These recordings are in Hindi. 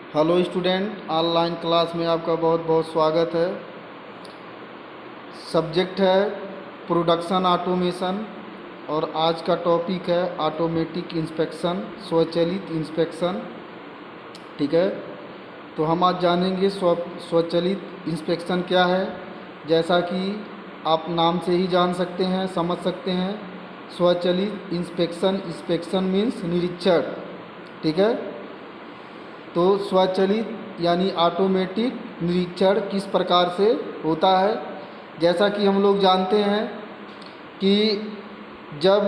हेलो स्टूडेंट, ऑनलाइन क्लास में आपका बहुत बहुत स्वागत है। सब्जेक्ट है प्रोडक्शन ऑटोमेशन और आज का टॉपिक है ऑटोमेटिक इंस्पेक्शन, स्वचालित इंस्पेक्शन। ठीक है, तो हम आज जानेंगे स्वचालित इंस्पेक्शन क्या है। जैसा कि आप नाम से ही जान सकते हैं, समझ सकते हैं, स्वचालित इंस्पेक्शन मीन्स निरीक्षण। ठीक है, तो स्वचालित यानी ऑटोमेटिक निरीक्षण किस प्रकार से होता है। जैसा कि हम लोग जानते हैं कि जब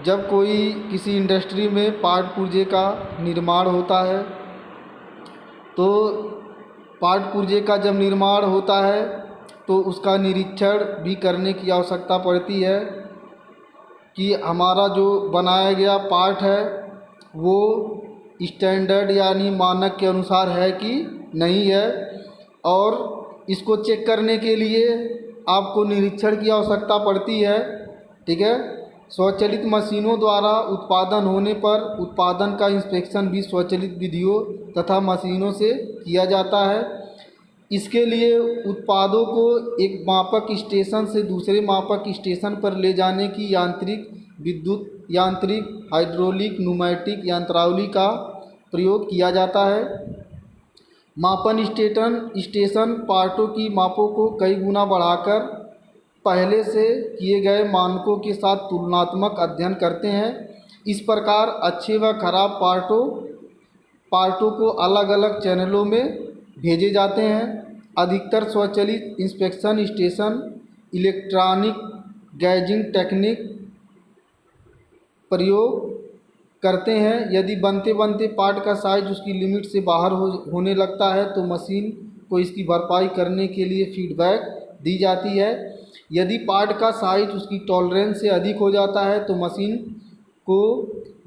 जब कोई किसी इंडस्ट्री में पार्ट पुर्जे का निर्माण होता है, तो पार्ट पुर्जे का जब निर्माण होता है तो उसका निरीक्षण भी करने की आवश्यकता पड़ती है कि हमारा जो बनाया गया पार्ट है वो स्टैंडर्ड यानी मानक के अनुसार है कि नहीं है। और इसको चेक करने के लिए आपको निरीक्षण की आवश्यकता पड़ती है। ठीक है, स्वचालित मशीनों द्वारा उत्पादन होने पर उत्पादन का इंस्पेक्शन भी स्वचालित विधियों तथा मशीनों से किया जाता है। इसके लिए उत्पादों को एक मापक स्टेशन से दूसरे मापक स्टेशन पर ले जाने की यांत्रिक, विद्युत यांत्रिक, हाइड्रोलिक, न्यूमैटिक यंत्रावली का प्रयोग किया जाता है। मापन स्टेशन पार्टों की मापों को कई गुना बढ़ाकर पहले से किए गए मानकों के साथ तुलनात्मक अध्ययन करते हैं। इस प्रकार अच्छे व खराब पार्टों को अलग अलग चैनलों में भेजे जाते हैं। अधिकतर स्वचालित inspection station electronic gazing technique प्रयोग करते हैं। यदि बनते बनते पार्ट का साइज उसकी लिमिट से बाहर होने लगता है तो मशीन को इसकी भरपाई करने के लिए फीडबैक दी जाती है। यदि पार्ट का साइज उसकी टॉलरेंस से अधिक हो जाता है तो मशीन को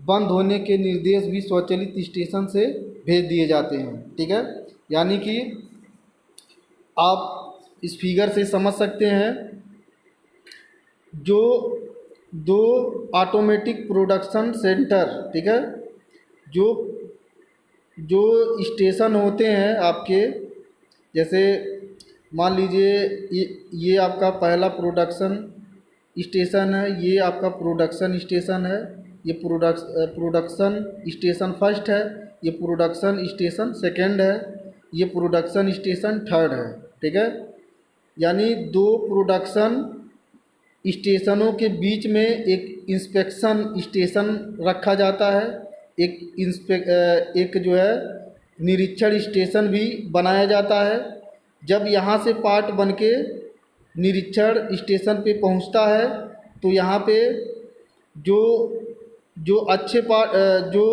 बंद होने के निर्देश भी स्वचालित स्टेशन से भेज दिए जाते हैं। ठीक है, यानी कि आप इस फिगर से समझ सकते हैं, जो दो ऑटोमेटिक प्रोडक्शन सेंटर, ठीक है, जो जो स्टेशन होते हैं आपके, जैसे मान लीजिए ये आपका पहला प्रोडक्शन स्टेशन है, ये आपका प्रोडक्शन स्टेशन है, ये प्रोडक्शन स्टेशन फर्स्ट है, ये प्रोडक्शन स्टेशन सेकंड है, ये प्रोडक्शन स्टेशन थर्ड है। ठीक है, यानी दो प्रोडक्शन स्टेशनों के बीच में एक इंस्पेक्शन स्टेशन रखा जाता है। एक जो है निरीक्षण स्टेशन भी बनाया जाता है। जब यहाँ से पार्ट बनके निरीक्षण स्टेशन पे पहुँचता है तो यहाँ पे जो जो अच्छे पार्ट, जो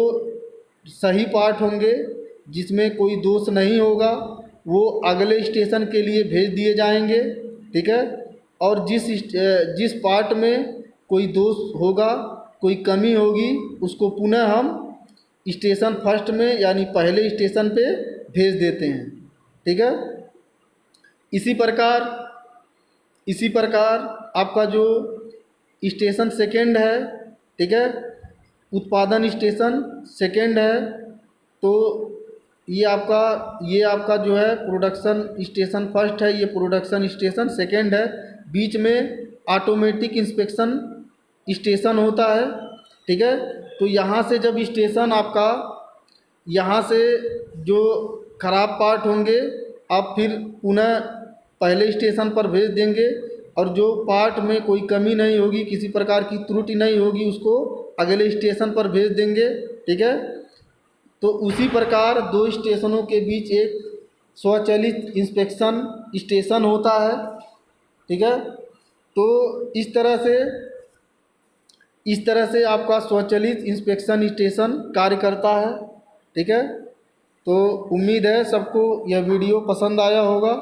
सही पार्ट होंगे, जिसमें कोई दोष नहीं होगा, वो अगले स्टेशन के लिए भेज दिए जाएंगे। ठीक है, और जिस पार्ट में कोई दोष होगा, कोई कमी होगी, उसको पुनः हम स्टेशन फर्स्ट में यानी पहले स्टेशन पे भेज देते हैं। ठीक है, इसी प्रकार आपका जो स्टेशन सेकंड है, ठीक है, उत्पादन स्टेशन सेकंड है, तो ये आपका जो है प्रोडक्शन स्टेशन फर्स्ट है, ये प्रोडक्शन स्टेशन सेकंड है। बीच में ऑटोमेटिक इंस्पेक्शन स्टेशन होता है। ठीक है, तो यहाँ से जब स्टेशन आपका, यहाँ से जो खराब पार्ट होंगे आप फिर पुनः पहले स्टेशन पर भेज देंगे, और जो पार्ट में कोई कमी नहीं होगी, किसी प्रकार की त्रुटि नहीं होगी, उसको अगले स्टेशन पर भेज देंगे। ठीक है, तो उसी प्रकार दो स्टेशनों के बीच एक स्वचालित इंस्पेक्शन स्टेशन होता है। ठीक है, तो इस तरह से आपका स्वचालित इंस्पेक्शन स्टेशन कार्य करता है। ठीक है, तो उम्मीद है सबको यह वीडियो पसंद आया होगा।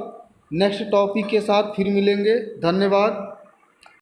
नेक्स्ट टॉपिक के साथ फिर मिलेंगे। धन्यवाद।